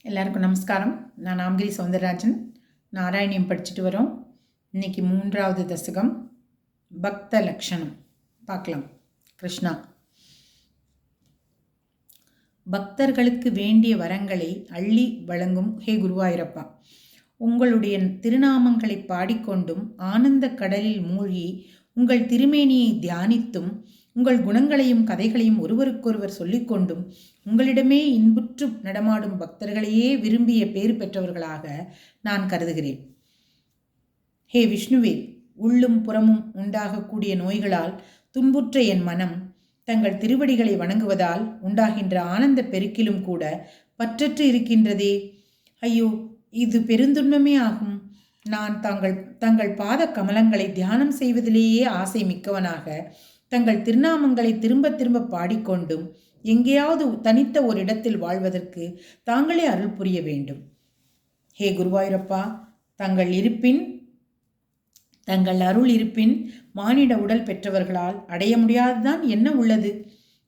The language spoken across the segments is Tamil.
எல்லாருக்கும் நமஸ்காரம். நான் நாமகிரி சௌந்தரராஜன். நாராயணியம் படிச்சுட்டு வரோம். இன்னைக்கு 3வது தசகம் பக்த லக்ஷணம் பார்க்கலாம். கிருஷ்ணா, பக்தர்களுக்கு வேண்டிய வரங்களை அள்ளி வழங்கும் ஹே குருவாயூரப்பா, உங்களுடைய திருநாமங்களை பாடிக்கொண்டும் ஆனந்த கடலில் மூழ்கி உங்கள் திருமேனியை தியானித்தும் உங்கள் குணங்களையும் கதைகளையும் ஒருவருக்கொருவர் சொல்லிக்கொண்டும் உங்களிடமே இன்புற்று நடமாடும் பக்தர்களையே விரும்பிய பேறு பெற்றவர்களாக நான் கருதுகிறேன். ஹே விஷ்ணுவே, உள்ளும் புறமும் உண்டாகக்கூடிய நோய்களால் துன்புற்ற என் மனம் தங்கள் திருவடிகளை வணங்குவதால் உண்டாகின்ற ஆனந்த பெருக்கிலும் கூட பற்றற்று இருக்கின்றதே. ஐயோ, இது பெருந்துன்பமே ஆகும். நான் தங்கள் பாத கமலங்களை தியானம் செய்வதிலேயே ஆசை மிக்கவனாக தங்கள் திருநாமங்களை திரும்ப திரும்ப பாடிக்கொண்டும் எங்கேயாவது தனித்த ஒரு இடத்தில் வாழ்வதற்கு தாங்களே அருள் புரிய வேண்டும். ஹே குருவாயூரப்பா, தங்கள் அருள் இருப்பின் மானிட உடல் பெற்றவர்களால் அடைய முடியாதுதான் என்ன உள்ளது?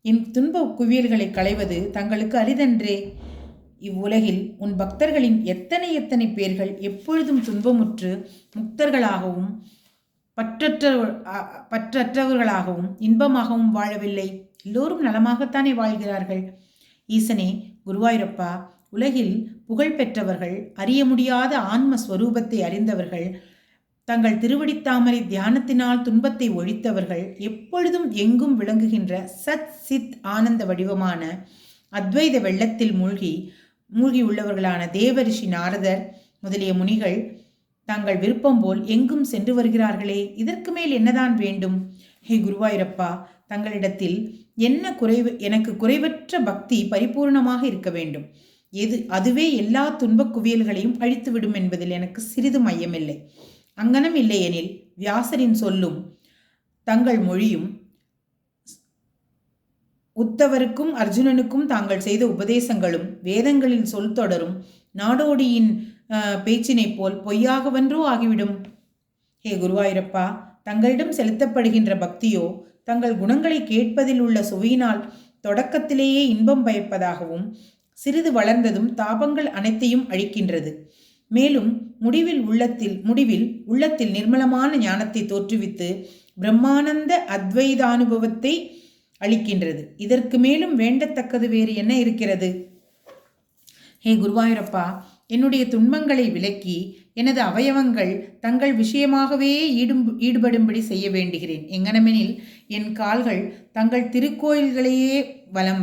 என் துன்ப குவியல்களை களைவது தங்களுக்கு அரிதன்றே. இவ்வுலகில் உன் பக்தர்களின் எத்தனை எத்தனை பேர்கள் எப்பொழுதும் துன்பமுற்று முக்தர்களாகவும் பற்றற்றவர்களாகவும் இன்பமாகவும் வாழவில்லை. எல்லோரும் நலமாகத்தானே வாழ்கிறார்கள். ஈசனே குருவாயூரப்பா, உலகில் புகழ் பெற்றவர்கள், அறிய முடியாத ஆன்ம ஸ்வரூபத்தை அறிந்தவர்கள், தங்கள் திருவடித்தாமரை தியானத்தினால் துன்பத்தை ஒழித்தவர்கள், எப்பொழுதும் எங்கும் விளங்குகின்ற சத் சித் ஆனந்த வடிவமான அத்வைத வெள்ளத்தில் மூழ்கி உள்ளவர்களான தேவரிஷி நாரதர் முதலிய முனிகள் தங்கள் விருப்பம் போல் எங்கும் சென்று வருகிறார்களே, இதற்கு மேல் என்னதான் வேண்டும்? ஹே குருவாயூரப்பா, தங்களிடத்தில் எனக்கு குறைவற்ற பக்தி பரிபூர்ணமாக இருக்க வேண்டும். அதுவே எல்லா துன்பக் குவியல்களையும் அழித்துவிடும் என்பதில் எனக்கு சிறிதும் ஐயமில்லை. அங்கனம் இல்லையெனில் வியாசரின் சொல்லும் தங்கள் மொழியும் உத்தவருக்கும் அர்ஜுனனுக்கும் தாங்கள் செய்த உபதேசங்களும் வேதங்களில் சொல் தொடரும் நாடோடியின் பேச்சினை போல் பொய்யாகவென்றோ ஆகிவிடும். ஹே குருவாயூரப்பா, தங்களிடம் செலுத்தப்படுகின்ற பக்தியோ தங்கள் குணங்களை கேட்பதில் உள்ள சுவையினால் தொடக்கத்திலேயே இன்பம் பயப்பதாகவும் சிறிது வளர்ந்ததும் தாபங்கள் அனைத்தையும் அழிக்கின்றது. மேலும் முடிவில் உள்ளத்தில் நிர்மலமான ஞானத்தை தோற்றுவித்து பிரம்மானந்த அத்வைதானுபவத்தை அளிக்கின்றது. இதற்கு மேலும் வேண்டத்தக்கது வேறு என்ன இருக்கிறது? ஹே குருவாயூரப்பா, என்னுடைய துன்பங்களை விலக்கி எனது அவயவங்கள் தங்கள் விஷயமாகவே ஈடுபடும்படி செய்ய வேண்டுகிறேன். எங்கனமெனில் என் கால்கள் தங்கள் திருக்கோயில்களையே வலம்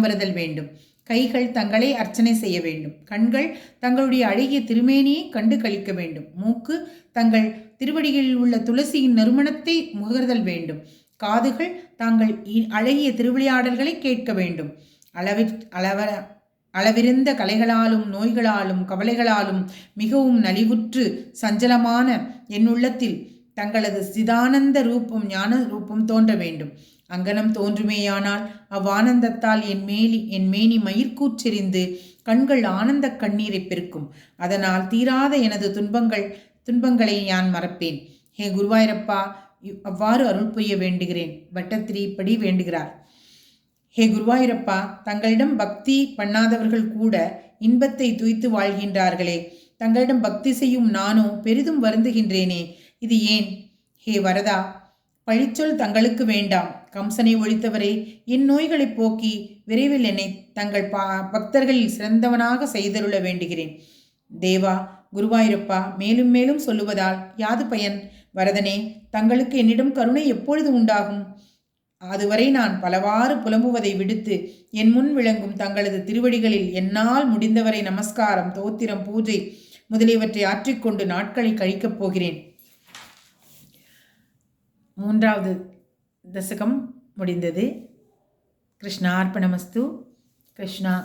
வருதல் வேண்டும். கைகள் தங்களை அர்ச்சனை செய்ய வேண்டும். கண்கள் தங்களுடைய அழகிய திருமேனியை கண்டு கழிக்க வேண்டும். மூக்கு தங்கள் திருவடிகளில் உள்ள துளசியின் நறுமணத்தை முகர்தல் வேண்டும். காதுகள் தாங்கள் அழகிய திருவிளையாடல்களை கேட்க வேண்டும். அளவிருந்த கலைகளாலும் நோய்களாலும் கவலைகளாலும் மிகவும் நலிவுற்று சஞ்சலமான என்னுள்ளத்தில் தங்களது சிதானந்த ரூபம் ஞான ரூபம் தோன்ற வேண்டும். அங்கனம் தோன்றுமேயானால் அவ்வானந்தத்தால் என் மேனி மயிர்கூச்செறிந்து கண்கள் ஆனந்த கண்ணீரை பெருக்கும். அதனால் தீராத எனது துன்பங்களை நான் மறப்பேன். ஹே குருவாயூரப்பா, அவ்வாறு அருள் புரிய வேண்டுகிறேன். பட்டத்திரி இப்படி வேண்டுகிறார். ஹே குருவாயூரப்பா, தங்களிடம் பக்தி பண்ணாதவர்கள் கூட இன்பத்தை துய்த்து வாழ்கின்றார்களே. தங்களிடம் பக்தி செய்யும் நானோ பெரிதும் வருந்துகின்றேனே. இது ஏன்? ஹே வரதா, பழிச்சொல் தங்களுக்கு வேண்டாம். கம்சனை ஒழித்தவரே, என் நோய்களை போக்கி விரைவில் என்னை தங்கள் பக்தர்களில் சிறந்தவனாக செய்தருள வேண்டுகிறேன். தேவா குருவாயூரப்பா, மேலும் மேலும் சொல்லுவதால் யாது பயன்? வரதனே, தங்களுக்கு என்னிடம் கருணை எப்பொழுது உண்டாகும்? அதுவரை நான் பலவாறு புலம்புவதை விடுத்து என் முன் விளங்கும் தங்களது திருவடிகளில் என்னால் முடிந்தவரை நமஸ்காரம், தோத்திரம், பூஜை முதலியவற்றை ஆற்றிக்கொண்டு நாட்களை கழிக்கப் போகிறேன். 3வது தசகம் முடிந்தது. கிருஷ்ணார்ப்பணமஸ்து. கிருஷ்ணா.